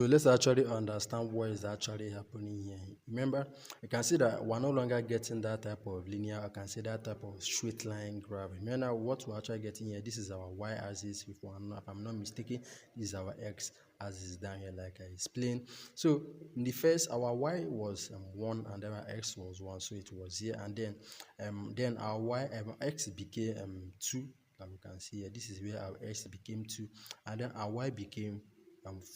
So let's actually understand what is actually happening here. Remember, you can see that we're no longer getting that type of linear, I can see that type of straight line graph. Remember what we're actually getting here, this is our y-axis, if I'm not mistaken, this is our x-axis down here like I explained. So in the first, our y was 1 and then our x was 1, so it was here, and then our x became 2, like we can see here. This is where our x became 2, and then our y became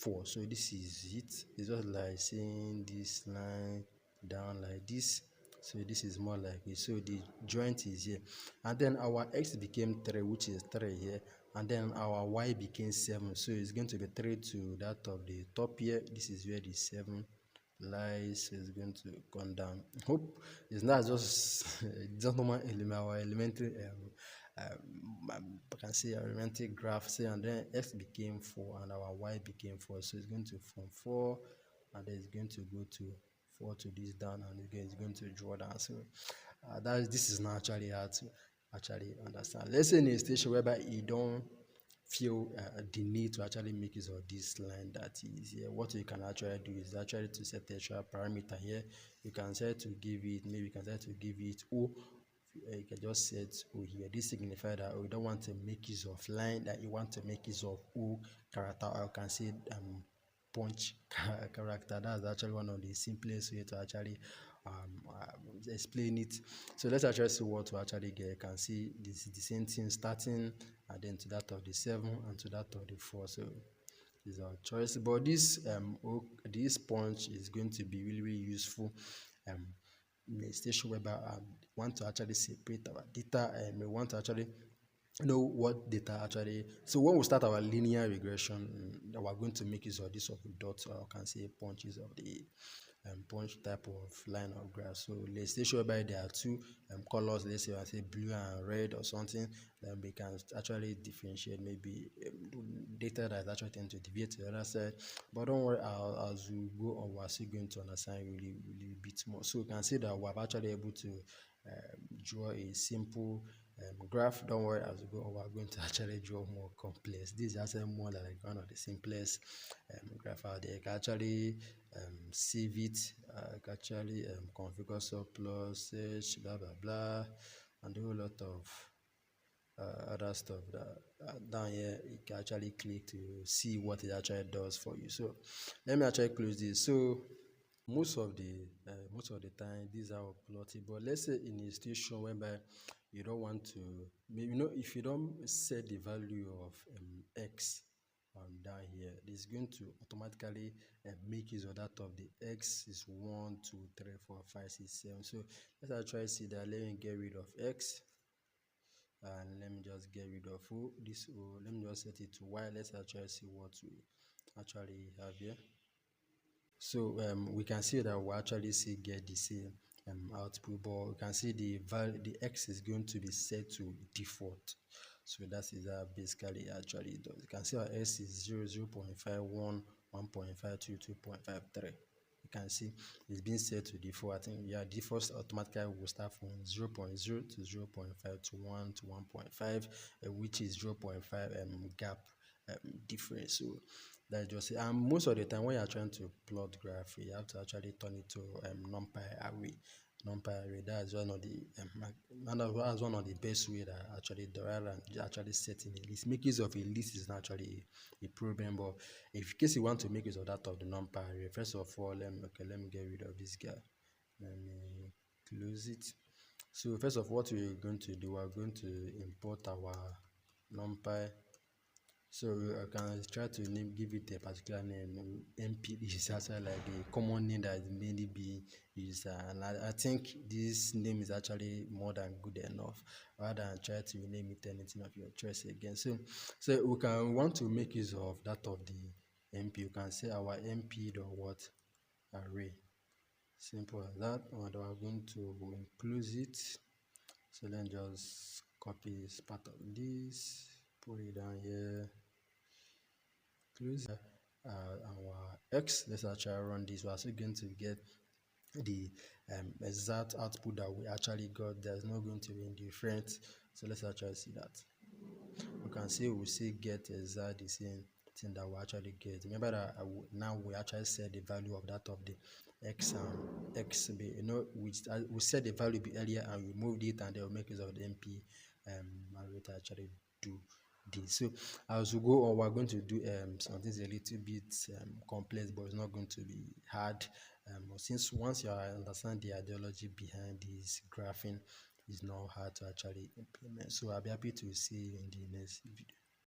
4. So this is it. It's just like saying this line down like this. So this is more like it. So the joint is here, and then our x became 3, which is 3 here, and then our y became 7. So it's going to be 3 to that of the top here. This is where the 7 lies. So it's going to come down. Hope it's not just just normal our elementary I can see elementary graph, say, and then x became 4 and our y became 4. So it's going to from 4 and then it's going to go to 4 to this down, and again it's going to draw down. So this is not actually hard to actually understand. Let's say in a station whereby you don't feel the need to actually make use of this line that is here, what you can actually do is actually to set a extra parameter here. You can set to give it, maybe you can set to give it O. You can just set O here. This signifies that you don't want to make use of line, that you want to make use of O character, or you can say punch character. That's actually one of the simplest way to actually explain it. So let's actually see what to actually get. You can see this is the same thing starting and then to that of the 7 and to that of the 4. So this is our choice, but this punch is going to be really useful in a station whereby I want to actually separate our data, and we want to actually know what data actually. So when we start our linear regression, we're going to make use of this of dots, or I can say punches of the punch type of line of graph. So let's say whereby there are two colors, let's say I say blue and red or something, then we can actually differentiate maybe data that is actually tend to deviate to the other side. But don't worry, as we go on, we're still going to understand really a bit more. So you can see that we're actually able to draw a simple graph. Don't worry, as we go on, we're going to actually draw more complex. This is actually more like one of the simplest graph out there. You can actually save it, actually configure surplus, search, blah blah blah, and do a lot of other stuff that down here you can actually click to see what it actually does for you. So let me actually close this. So most of the time these are plotted, but let's say in a situation whereby you don't want to, maybe if you don't set the value of x down here, it's going to automatically make use of that of the x is 1 2 3 4 5 6 7. So let's actually see that. Let me get rid of x and let me just get rid of this O. Let me just set it to y. Let's actually see what we actually have here. So we can see that we actually see get the same output, but we can see the value, the x is going to be set to default. So that is basically actually does. You can see our s is 0 0.51 1.52 2.53. You can see it's been set to default. I think default automatically will start from 0 0.0 to 0 0.5 to 1 to 1.5, which is 0.5 gap difference. So that's just it. And most of the time when you're trying to plot graph, you have to actually turn it to numpy array. Numpy array, that's one of the that's one of the best way that actually derive and actually setting a list. Make use of a list is not actually a problem, but if in case you want to make use of that of the numpy array, first of all, let me get rid of this guy. Let me close it. So first of all, what we're going to do, we're going to import our numpy. So I can try to give it a particular name. MP is actually like a common name that mainly be used, and I think this name is actually more than good enough, rather than try to rename it anything of your choice again. So we want to make use of that of the MP. You can say our MP dot what array. Simple as that. And we're going to include it. So then just copy this part of this, put it down here. Close our x. Let's actually run this. We're also going to get the exact output that we actually got. There's not going to be indifferent. So let's actually see that. We can see we see get exact the same thing that we actually get. Remember that now we actually set the value of that of the x x be, we set the value be earlier and we moved it, and they'll make use of the np malware to actually do this. So as we go on, we're going to do something a little bit complex, but it's not going to be hard. Since once you understand the ideology behind this graphing, it's not hard to actually implement. So I'll be happy to see you in the next video.